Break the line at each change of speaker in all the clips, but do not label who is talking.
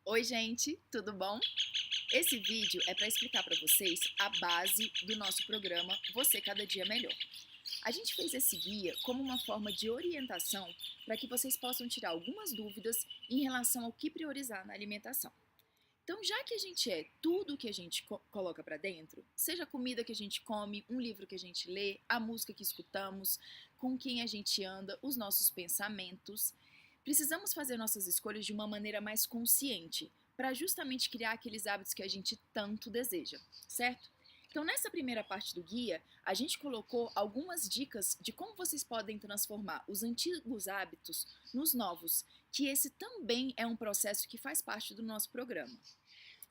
Oi, gente, tudo bom? Esse vídeo é para explicar para vocês a base do nosso programa Você Cada Dia Melhor. A gente fez esse guia como uma forma de orientação para que vocês possam tirar algumas dúvidas em relação ao que priorizar na alimentação. Então, já que a gente é tudo que a gente coloca para dentro, seja a comida que a gente come, um livro que a gente lê, a música que escutamos, com quem a gente anda, os nossos pensamentos, precisamos fazer nossas escolhas de uma maneira mais consciente, para justamente criar aqueles hábitos que a gente tanto deseja, certo? Então, nessa primeira parte do guia, a gente colocou algumas dicas de como vocês podem transformar os antigos hábitos nos novos, que esse também é um processo que faz parte do nosso programa.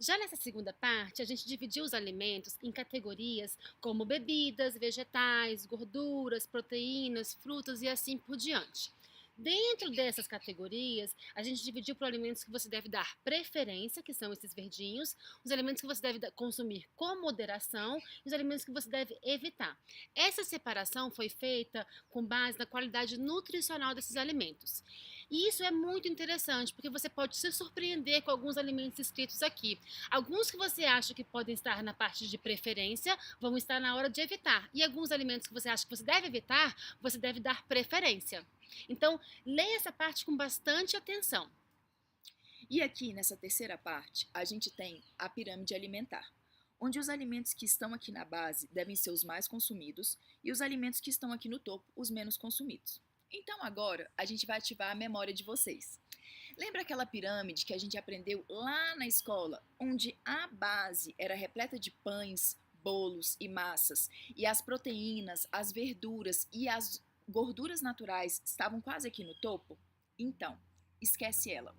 Já nessa segunda parte, a gente dividiu os alimentos em categorias como bebidas, vegetais, gorduras, proteínas, frutas e assim por diante. Dentro dessas categorias, a gente dividiu para alimentos que você deve dar preferência, que são esses verdinhos, os alimentos que você deve consumir com moderação e os alimentos que você deve evitar. Essa separação foi feita com base na qualidade nutricional desses alimentos. E isso é muito interessante, porque você pode se surpreender com alguns alimentos escritos aqui. Alguns que você acha que podem estar na parte de preferência, vão estar na hora de evitar. E alguns alimentos que você acha que você deve evitar, você deve dar preferência. Então, leia essa parte com bastante atenção.
E aqui nessa terceira parte, a gente tem a pirâmide alimentar, onde os alimentos que estão aqui na base devem ser os mais consumidos e os alimentos que estão aqui no topo, os menos consumidos. Então agora a gente vai ativar a memória de vocês. Lembra aquela pirâmide que a gente aprendeu lá na escola, onde a base era repleta de pães, bolos e massas, e as proteínas, as verduras e as gorduras naturais estavam quase aqui no topo? Então, esquece ela.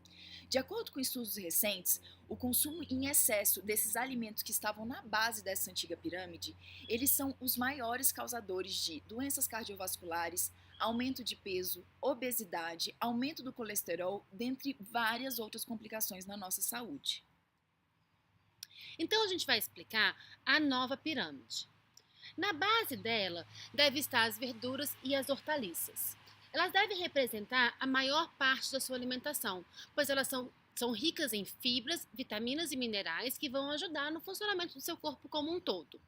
De acordo com estudos recentes, o consumo em excesso desses alimentos que estavam na base dessa antiga pirâmide, eles são os maiores causadores de doenças cardiovasculares, aumento de peso, obesidade, aumento do colesterol, dentre várias outras complicações na nossa saúde.
Então, a gente vai explicar a nova pirâmide. Na base dela deve estar as verduras e as hortaliças. Elas devem representar a maior parte da sua alimentação, pois elas são ricas em fibras, vitaminas e minerais que vão ajudar no funcionamento do seu corpo como um todo.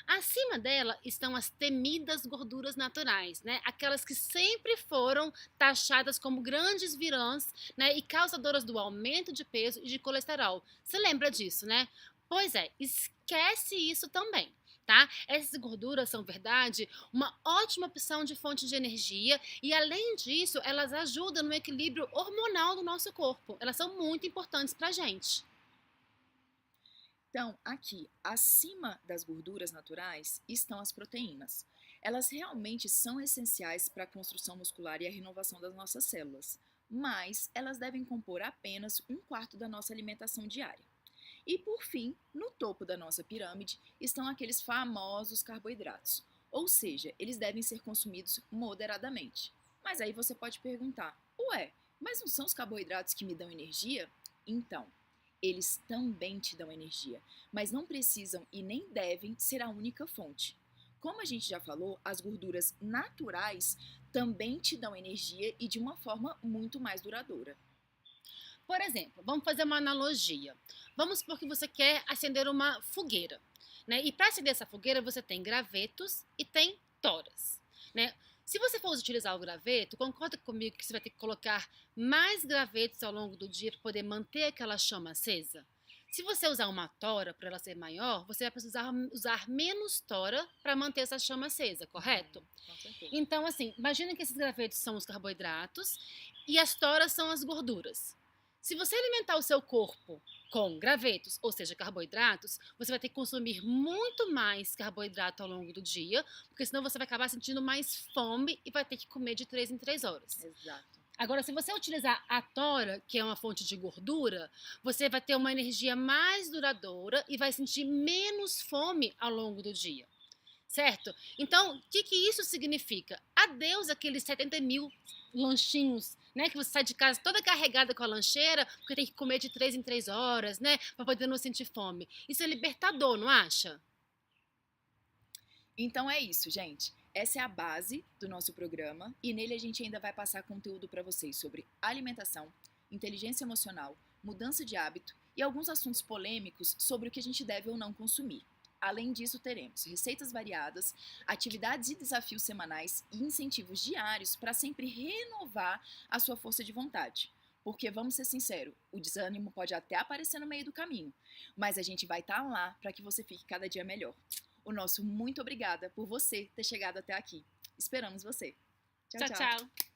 Acima dela estão as temidas gorduras naturais, né? Aquelas que sempre foram taxadas como grandes vilãs, né? E causadoras do aumento de peso e de colesterol. Você lembra disso, né? Pois é, esquece isso também. Tá? Essas gorduras são, verdade, uma ótima opção de fonte de energia e, além disso, elas ajudam no equilíbrio hormonal do nosso corpo. Elas são muito importantes para a gente.
Então, aqui, acima das gorduras naturais, estão as proteínas. Elas realmente são essenciais para a construção muscular e a renovação das nossas células, mas elas devem compor apenas um quarto da nossa alimentação diária. E por fim, no topo da nossa pirâmide estão aqueles famosos carboidratos, ou seja, eles devem ser consumidos moderadamente. Mas aí você pode perguntar: ué, mas não são os carboidratos que me dão energia? Então, eles também te dão energia, mas não precisam e nem devem ser a única fonte. Como a gente já falou, as gorduras naturais também te dão energia e de uma forma muito mais duradoura.
Por exemplo, vamos fazer uma analogia. Vamos supor que você quer acender uma fogueira, né? E para acender essa fogueira você tem gravetos e tem toras, né? Se você for utilizar o graveto, concorda comigo que você vai ter que colocar mais gravetos ao longo do dia para poder manter aquela chama acesa? Se você usar uma tora para ela ser maior, você vai precisar usar menos tora para manter essa chama acesa, correto?
Com certeza.
Então, assim, imagina que esses gravetos são os carboidratos e as toras são as gorduras. Se você alimentar o seu corpo com gravetos, ou seja, carboidratos, você vai ter que consumir muito mais carboidrato ao longo do dia, porque senão você vai acabar sentindo mais fome e vai ter que comer de 3 em 3 horas.
Exato.
Agora, se você utilizar a tora, que é uma fonte de gordura, você vai ter uma energia mais duradoura e vai sentir menos fome ao longo do dia. Certo? Então, o que isso significa? Adeus aqueles 70 mil lanchinhos, né? Que você sai de casa toda carregada com a lancheira, porque tem que comer de 3 em 3 horas, né? Para poder não sentir fome. Isso é libertador, não acha?
Então é isso, gente. Essa é a base do nosso programa e nele a gente ainda vai passar conteúdo para vocês sobre alimentação, inteligência emocional, mudança de hábito e alguns assuntos polêmicos sobre o que a gente deve ou não consumir. Além disso, teremos receitas variadas, atividades e desafios semanais e incentivos diários para sempre renovar a sua força de vontade. Porque, vamos ser sinceros, o desânimo pode até aparecer no meio do caminho, mas a gente vai estar lá para que você fique cada dia melhor. O nosso muito obrigada por você ter chegado até aqui. Esperamos você. Tchau,
Tchau,
tchau.
tchau.